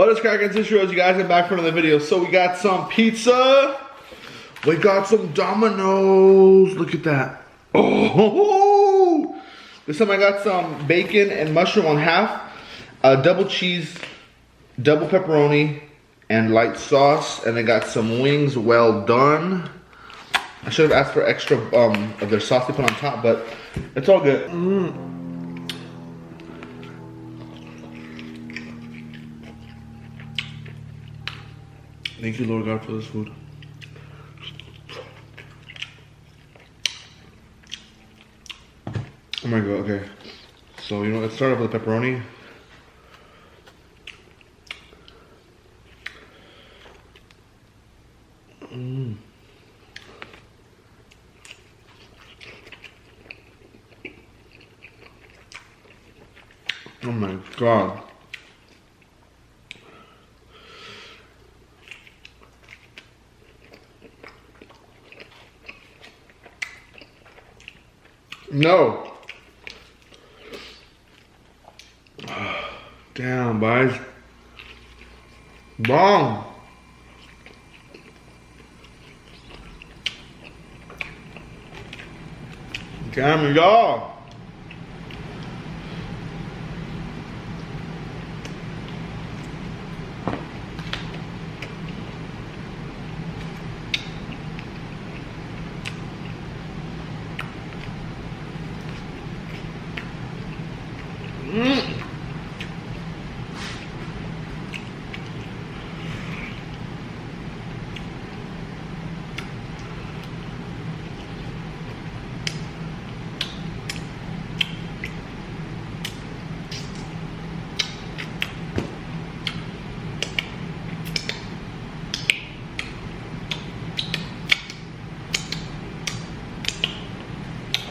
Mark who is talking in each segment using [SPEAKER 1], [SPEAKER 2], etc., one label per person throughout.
[SPEAKER 1] What is cracking, Sushi Bros? You guys are back for another video. So we got some pizza. We got some Dominos. Look at that. Oh! This time I got some bacon and mushroom on half. Double cheese, double pepperoni, and light sauce. And I got some wings, well done. I should have asked for extra of their sauce they put on top, but it's all good. Thank you, Lord God, for this food. Oh my God, okay. So, you know, let's start off with the pepperoni. Oh my God. No. Damn, guys. Bomb. Damn, y'all.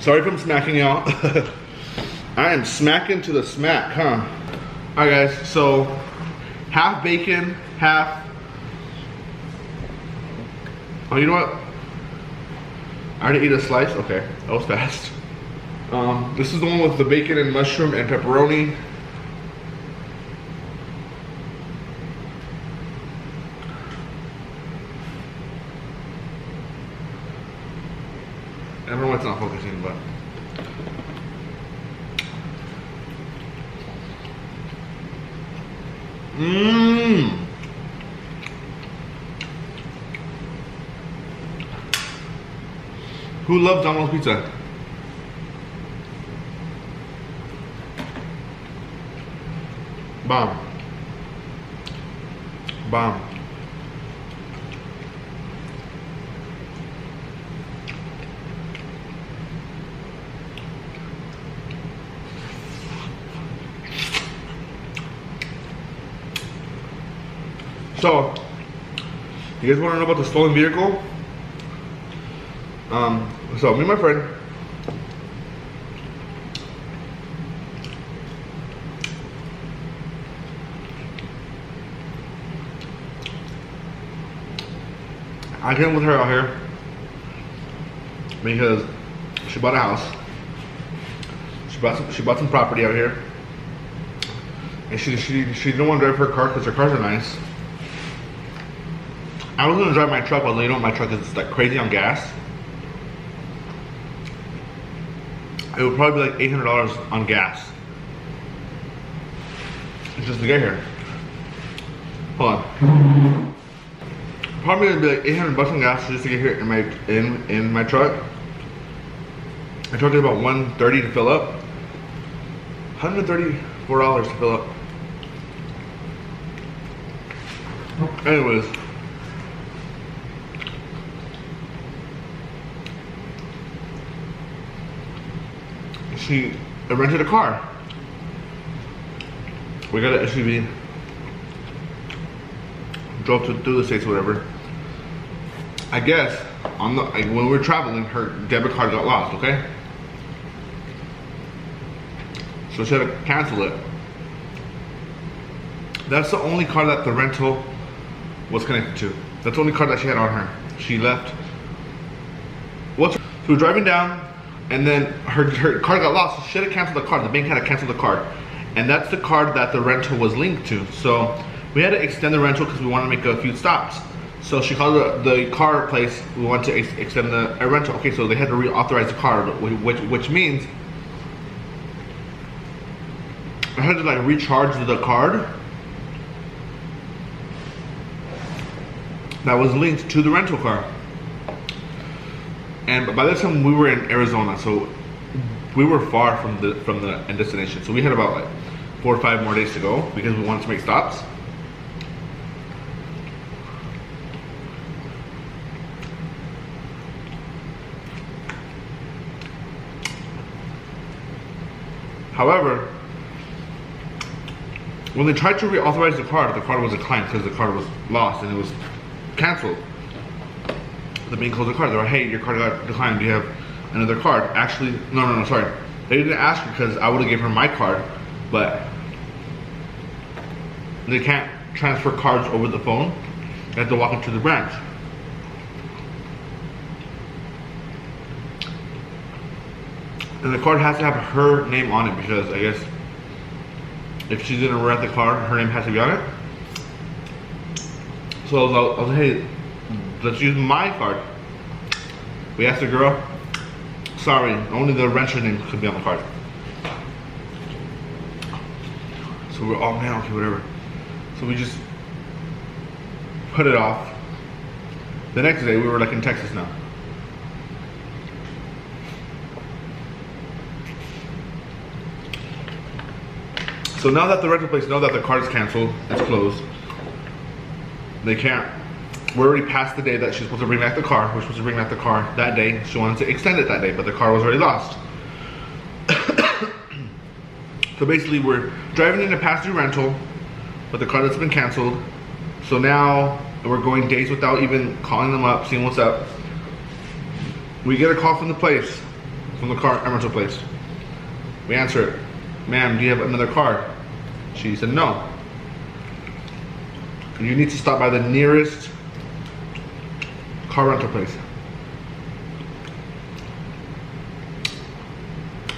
[SPEAKER 1] Sorry if I'm smacking y'all. I am smacking to the smack, huh? Alright guys, so half bacon, half... Oh, you know what? I already ate a slice? Okay, that was fast. This is the one with the bacon and mushroom and pepperoni. I don't know why it's not focusing, but... Who loves Domino's pizza? Bomb. Bomb. So, you guys want to know about the stolen vehicle? So me and my friend, I came with her out here because she bought a house. She bought some property out here, and she didn't want to drive her car because her cars are nice. I was gonna drive my truck, but you know my truck is like crazy on gas. It would probably be like $800 on gas. Just to get here. Hold on. Probably gonna be like $800 on gas just to get here in my truck. My truck is about $130 to fill up. $134 to fill up. Anyways. She rented a car. We got an SUV. Drove through the States or whatever. I guess when we were traveling, her debit card got lost, okay? So she had to cancel it. That's the only car that the rental was connected to. That's the only car that she had on her. She left. So we were driving down, and then her card got lost. So she had to cancel the card. The bank had to cancel the card. And that's the card that the rental was linked to. So we had to extend the rental because we wanted to make a few stops. So she called the car place. We want to extend the rental. Okay, so they had to reauthorize the card, which means I had to like recharge the card that was linked to the rental car. And by this time we were in Arizona, so we were far from the end destination. So we had about like 4 or 5 more days to go because we wanted to make stops. However, when they tried to reauthorize the card was declined because the card was lost and it was canceled. The bank closed the card. They were like, hey, your card got declined. Do you have another card? Actually, no, sorry. They didn't ask her because I would have given her my card, but they can't transfer cards over the phone. They have to walk into the branch. And the card has to have her name on it because I guess if she's gonna rent the car, her name has to be on it. So I was like, hey, let's use my card. We asked the girl, sorry, only the renter name could be on the card. So we're all, man, okay, whatever. So we just put it off. The next day, we were like in Texas now. So now that the rental place know that the card is canceled, it's closed, they can't. We're already past the day that she's supposed to bring back the car. We're supposed to bring back the car that day. She wanted to extend it that day, but the car was already lost. So basically we're driving in a past due rental, but the car has been canceled. So now we're going days without even calling them up, seeing what's up. We get a call from the place, from the car rental place. We answer it. Ma'am, do you have another car? She said no. You need to stop by the nearest car rental place.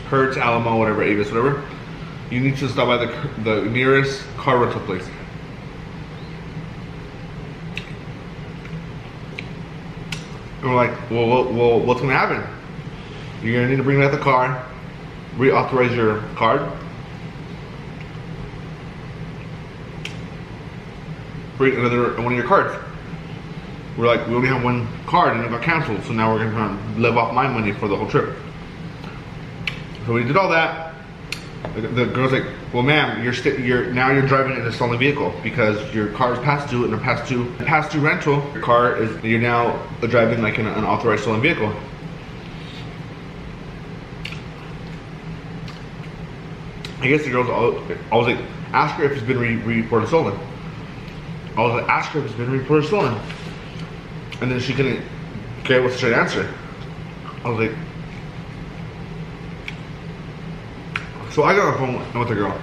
[SPEAKER 1] Hertz, Alamo, whatever, Avis, whatever. You need to stop by the nearest car rental place. And we're like, well, what's gonna happen? You're gonna need to bring back the car, reauthorize your card, bring another one of your cards. We're like, we only have one card and it got canceled, so now we're gonna live off my money for the whole trip. So we did all that. The girl's like, well, ma'am, now you're driving in a stolen vehicle because your car is past due, and a past due rental. Your car is, you're now driving like an unauthorized stolen vehicle. I guess the girl's I was like, ask her if it's been reported stolen. I was like, ask her if it's been reported stolen. And then she couldn't get what's the straight answer. I was like, so I got on the phone with the girl.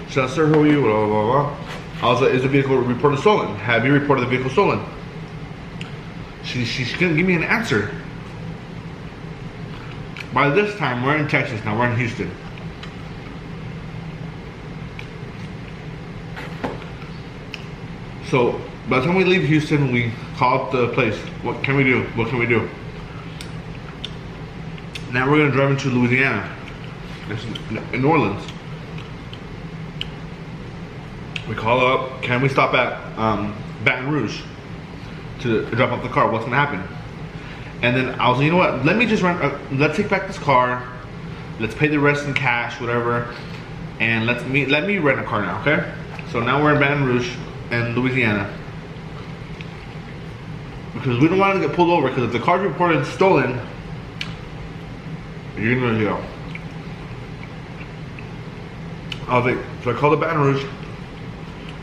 [SPEAKER 1] She said, sir, who are you? Blah, blah, blah. I was like, is the vehicle reported stolen? Have you reported the vehicle stolen? She couldn't give me an answer. By this time, we're in Texas now, we're in Houston. So by the time we leave Houston, we call up the place. What can we do? What can we do? Now we're gonna drive into Louisiana, in New Orleans. We call up, can we stop at Baton Rouge to drop off the car? What's gonna happen? And then I was like, you know what? Let me just let's take back this car. Let's pay the rest in cash, whatever. And let me rent a car now, okay? So now we're in Baton Rouge and Louisiana, because we don't want to get pulled over, because if the car's reported stolen, you're gonna go. I was like, so I called the Baton Rouge.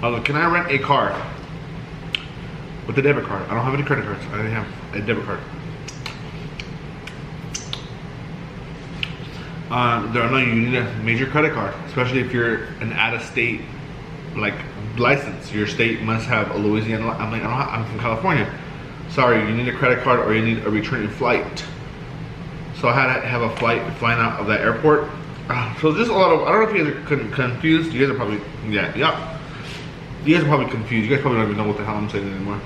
[SPEAKER 1] I was like, can I rent a car with a debit card? I don't have any credit cards. I have a debit card. No, you need a major credit card, especially if you're an out-of-state like license. Your state must have a Louisiana. I'm like, I'm from California. Sorry, you need a credit card or you need a returning flight. So I had to have a flight flying out of that airport. So just a lot of, I don't know if you guys are confused. You guys are probably, yeah. You guys are probably confused. You guys probably don't even know what the hell I'm saying anymore.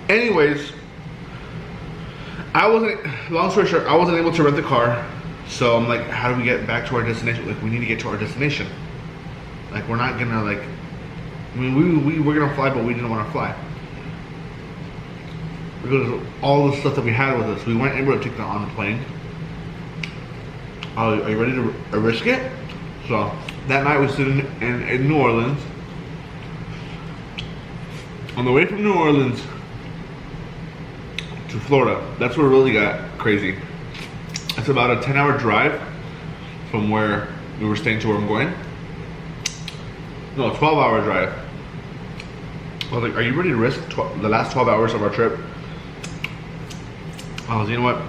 [SPEAKER 1] Anyways, long story short, I wasn't able to rent the car. So I'm like, how do we get back to our destination? Like, we need to get to our destination. Like, we're not gonna like, I mean, we were gonna fly, but we didn't want to fly. Because of all the stuff that we had with us. We weren't able to take that on the plane. Are you ready to risk it? So that night we stood in New Orleans. On the way from New Orleans to Florida, that's where it really got crazy. It's about a 10-hour drive from where we were staying to where I'm going. No, 12-hour drive. I was like, are you ready to risk the last 12 hours of our trip? I was, you know what?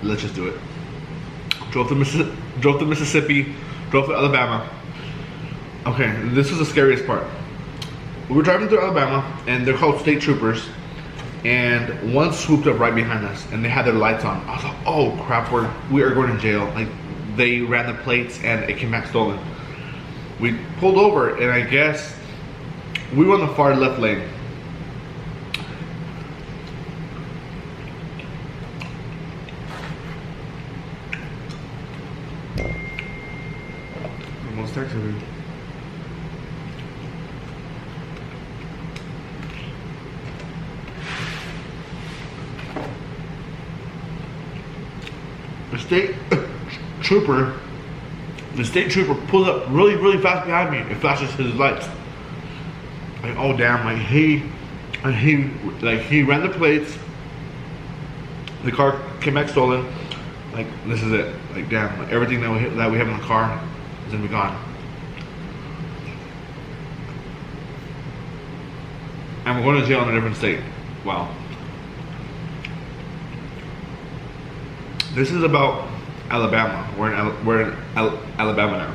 [SPEAKER 1] Let's just do it. Drove to Mississippi, drove to Alabama. Okay, this is the scariest part. We were driving through Alabama, and they're called state troopers, and one swooped up right behind us, and they had their lights on. I was like, oh crap, we are going to jail. Like, they ran the plates, and it came back stolen. We pulled over, and I guess we were on the far left lane. Almost texted me. The state trooper pulls up really, really fast behind me and flashes his lights. Like, oh damn, like he ran the plates. The car came back stolen. Like, this is it. Like, damn, like, everything that we have in the car is gonna be gone. And we're going to jail in a different state. Wow. This is about Alabama. We're in Alabama now.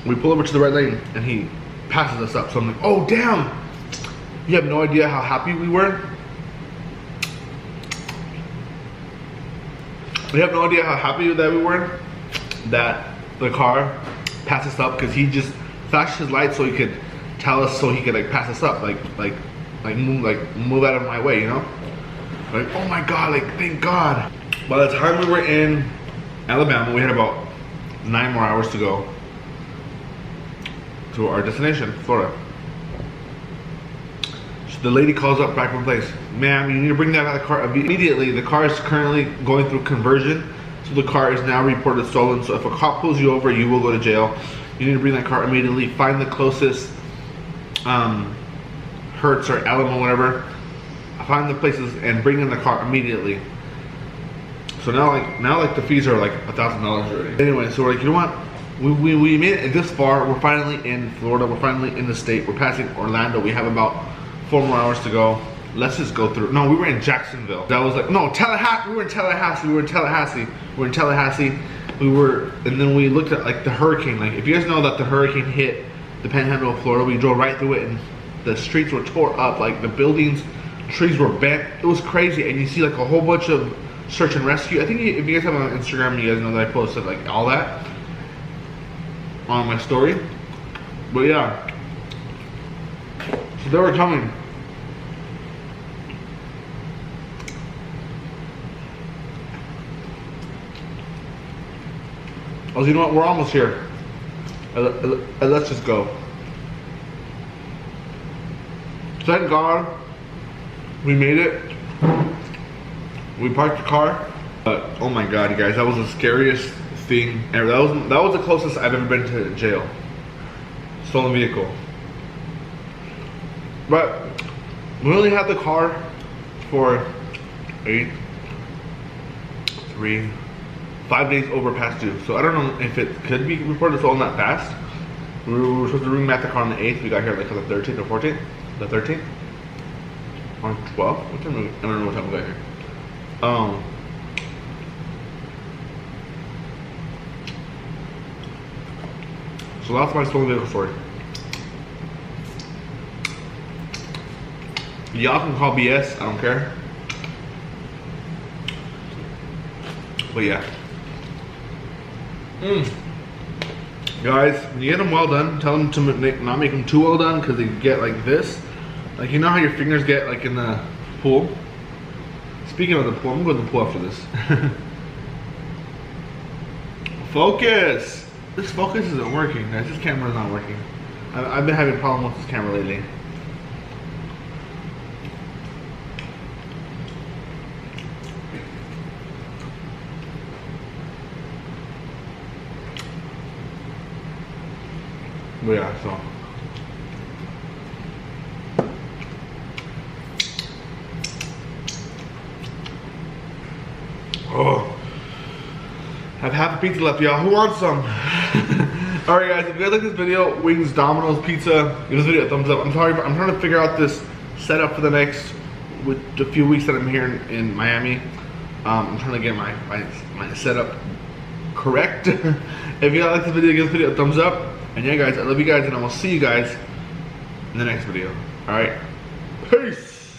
[SPEAKER 1] We pull over to the right lane and he passes us up. So I'm like, oh damn! You have no idea how happy we were. We have no idea how happy that we were that the car passed us up, because he just flashed his lights so he could tell us, so he could like pass us up, move out of my way, you know? Like, oh my god, like, thank God. By the time we were in Alabama, we had about 9 more hours to go to our destination, Florida. So the lady calls up back from the place. Ma'am, you need to bring that out of the car immediately. The car is currently going through conversion, so the car is now reported stolen. So if a cop pulls you over, you will go to jail. You need to bring that car immediately. Find the closest Hertz or Alamo, whatever. Find the places and bring in the car immediately. So now the fees are like $1,000 already. Anyway, so we're like, you know what? We made it this far. We're finally in Florida. We're finally in the state. We're passing Orlando. We have about 4 more hours to go. Let's just go through. No, we were in Jacksonville. That was like, no, Tallahassee. We were in Tallahassee. And then we looked at like the hurricane. Like, if you guys know that the hurricane hit the panhandle of Florida, we drove right through it, and the streets were tore up. Like, the buildings, trees were bent. It was crazy. And you see like a whole bunch of search and rescue. I think if you guys have on Instagram, you guys know that I posted like all that on my story. But yeah, so they were coming. I was, you know what, we're almost here. Let's just go. Thank God we made it. We parked the car. But oh my God, you guys, that was the scariest thing ever. That was the closest I've ever been to jail. Stolen vehicle. But we only had the car for 5 days over past due. So I don't know if it could be reported stolen that fast. We were supposed to bring back the car on the 8th. We got here like on the 13th or 14th. The 13th? On 12th? What time? I don't know what time we got here. So that's my stolen vehicle story. Y'all can call BS, I don't care. But yeah. Guys, when you get them well done, tell them to not make them too well done because they get like this. Like, you know how your fingers get like in the pool? Speaking of the pool, I'm going to the pool after this. Focus! This focus isn't working, guys. This camera is not working. I've been having a problem with this camera lately. But yeah, so. Oh. I have half a pizza left, y'all. Who wants some? Alright guys, if you guys like this video, wings, Domino's, pizza, give this video a thumbs up. I'm sorry, I'm trying to figure out this setup for the next, with the few weeks that I'm here in Miami. I'm trying to get my setup correct. If you guys like this video, give this video a thumbs up. And yeah guys, I love you guys and I will see you guys in the next video. Alright, peace!